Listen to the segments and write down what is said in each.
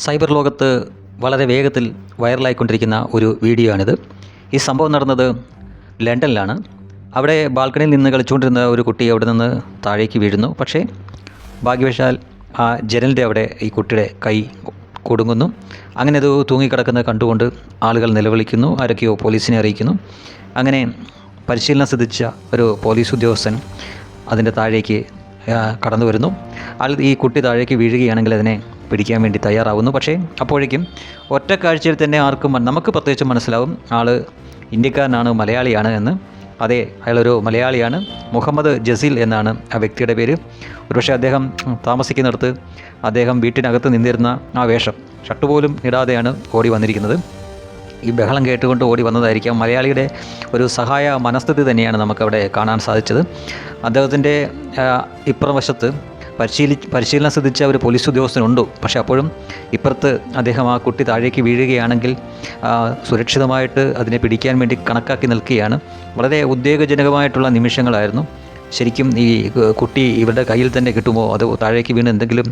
Cyber ലോകത്ത് വളരെ വേഗത്തിൽ വൈറലായിക്കൊണ്ടിരിക്കുന്ന ഒരു വീഡിയോ ആണിത്. ഈ സംഭവം നടന്നത് ലണ്ടനിലാണ്. അവിടെ ബാൽക്കണിയിൽ നിന്ന് കളിച്ചുകൊണ്ടിരുന്ന ഒരു കുട്ടി അവിടെ നിന്ന് താഴേക്ക് വീഴുന്നു. പക്ഷേ ഭാഗ്യവശാൽ ആ ജനലിൻ്റെ അവിടെ ഈ കുട്ടിയുടെ കൈ കൊടുങ്ങുന്നു. അങ്ങനെ അത് തൂങ്ങിക്കിടക്കുന്നത് കണ്ടുകൊണ്ട് ആളുകൾ നിലവിളിക്കുന്നു. ആരൊക്കെയോ പോലീസിനെ അറിയിക്കുന്നു. അങ്ങനെ പരിശീലനം സിദ്ധിച്ച ഒരു പോലീസ് ഉദ്യോഗസ്ഥൻ അതിൻ്റെ താഴേക്ക് കടന്നു വരുന്നു. ഈ കുട്ടി താഴേക്ക് വീഴുകയാണെങ്കിൽ അതിനെ പിടിക്കാൻ വേണ്ടി തയ്യാറാവുന്നു. പക്ഷേ അപ്പോഴേക്കും ഒറ്റ കാഴ്ചയിൽ തന്നെ ആർക്കും നമുക്ക് പ്രത്യേകിച്ച് മനസ്സിലാവും ആൾ ഇന്ത്യക്കാരനാണ്, മലയാളിയാണ് എന്ന്. അതെ, അയാളൊരു മലയാളിയാണ്. മുഹമ്മദ് ജസീൽ എന്നാണ് ആ വ്യക്തിയുടെ പേര്. ഒരുപക്ഷെ അദ്ദേഹം താമസിക്കുന്നിടത്ത് അദ്ദേഹം വീട്ടിനകത്ത് നിന്നിരുന്ന ആ വേഷം ഷർട്ട് പോലും ഇടാതെയാണ് ഓടി വന്നിരിക്കുന്നത്. ഈ ബഹളം കേട്ടുകൊണ്ട് ഓടി വന്നതായിരിക്കാം. മലയാളിയുടെ ഒരു സഹായ മനസ്ഥിതി തന്നെയാണ് നമുക്കവിടെ കാണാൻ സാധിച്ചത്. അദ്ദേഹത്തിൻ്റെ ഇപ്പുറം വശത്ത് പരിശീലനം സിദ്ധിച്ച ഒരു പോലീസ് ഉദ്യോഗസ്ഥനുണ്ട്. പക്ഷേ അപ്പോഴും ഇപ്പുറത്ത് അദ്ദേഹം ആ കുട്ടി താഴേക്ക് വീഴുകയാണെങ്കിൽ സുരക്ഷിതമായിട്ട് അതിനെ പിടിക്കാൻ വേണ്ടി കണക്കാക്കി നിൽക്കുകയാണ്. വളരെ ഉദ്വേഗജനകമായിട്ടുള്ള നിമിഷങ്ങളായിരുന്നു. ശരിക്കും ഈ കുട്ടി ഇവരുടെ കയ്യിൽ തന്നെ കിട്ടുമോ, അത് താഴേക്ക് വീണ് എന്തെങ്കിലും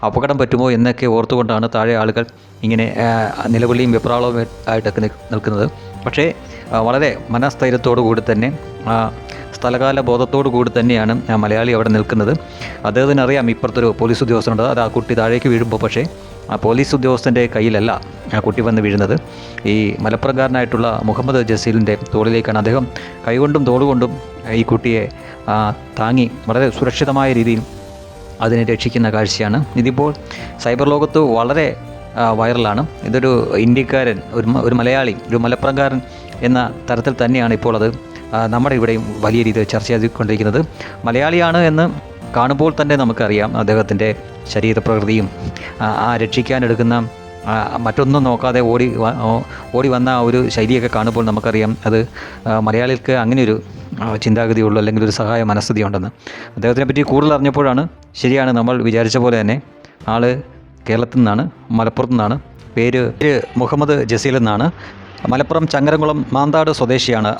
അപകടം പറ്റുമോ എന്നൊക്കെ ഓർത്തുകൊണ്ടാണ് താഴെ ആളുകൾ ഇങ്ങനെ നിലവിളിയും വെപ്രാളവും ആയിട്ടൊക്കെ നിൽക്കുന്നത്. പക്ഷേ വളരെ മനസ്ഥൈര്യത്തോടു കൂടി തന്നെ സ്ഥലകാല ബോധത്തോടു കൂടി തന്നെയാണ് മലയാളി അവിടെ നിൽക്കുന്നത്. അദ്ദേഹത്തിന് അറിയാം ഇപ്പുറത്തൊരു പോലീസ് ഉദ്യോഗസ്ഥനുണ്ട്. അത് ആ കുട്ടി താഴേക്ക് വീഴുമ്പോൾ പക്ഷേ ആ പോലീസ് ഉദ്യോഗസ്ഥൻ്റെ കയ്യിലല്ല ആ കുട്ടി വന്ന് വീഴുന്നത്. ഈ മലപ്പുറംകാരനായിട്ടുള്ള മുഹമ്മദ് ജസീലിൻ്റെ തോളിലേക്കാണ്. അദ്ദേഹം കൈകൊണ്ടും തോളുകൊണ്ടും ഈ കുട്ടിയെ താങ്ങി വളരെ സുരക്ഷിതമായ രീതിയിൽ അതിനെ രക്ഷിക്കുന്ന കാഴ്ചയാണ്. ഇതിപ്പോൾ സൈബർ ലോകത്ത് വളരെ വൈറലാണ്. ഇതൊരു ഇന്ത്യക്കാരൻ, ഒരു മലയാളി, ഒരു മലപ്പുറംകാരൻ എന്ന തരത്തിൽ തന്നെയാണ് ഇപ്പോൾ അത് നമ്മുടെ ഇവിടെയും വലിയ രീതിയിൽ ചർച്ച ചെയ്തുകൊണ്ടിരിക്കുന്നത്. മലയാളിയാണ് എന്ന് കാണുമ്പോൾ തന്നെ നമുക്കറിയാം അദ്ദേഹത്തിൻ്റെ ശരീരപ്രകൃതിയും രക്ഷിക്കാനെടുക്കുന്ന മറ്റൊന്നും നോക്കാതെ ഓടി വന്ന ഒരു ശൈലിയൊക്കെ കാണുമ്പോൾ നമുക്കറിയാം അത് മലയാളികൾക്ക് അങ്ങനെയൊരു ചിന്താഗതിയുള്ളൂ, അല്ലെങ്കിൽ ഒരു സഹായ മനസ്ഥിതി ഉണ്ടെന്ന്. അദ്ദേഹത്തിനെ പറ്റി കൂടുതൽ അറിഞ്ഞപ്പോഴാണ് ശരിയാണ്, നമ്മൾ വിചാരിച്ച പോലെ തന്നെ ആൾ കേരളത്തിൽ നിന്നാണ്, മലപ്പുറത്തു നിന്നാണ്. പേര് മുഹമ്മദ് ജസീൽ എന്നാണ്. മലപ്പുറം ചങ്ങരംകുളം മാന്താട് സ്വദേശിയാണ്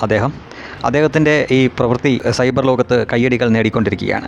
അദ്ദേഹത്തിൻ്റെ ഈ പ്രവൃത്തി സൈബർ ലോകത്ത് കയ്യടികൾ നേടിക്കൊണ്ടിരിക്കുകയാണ്.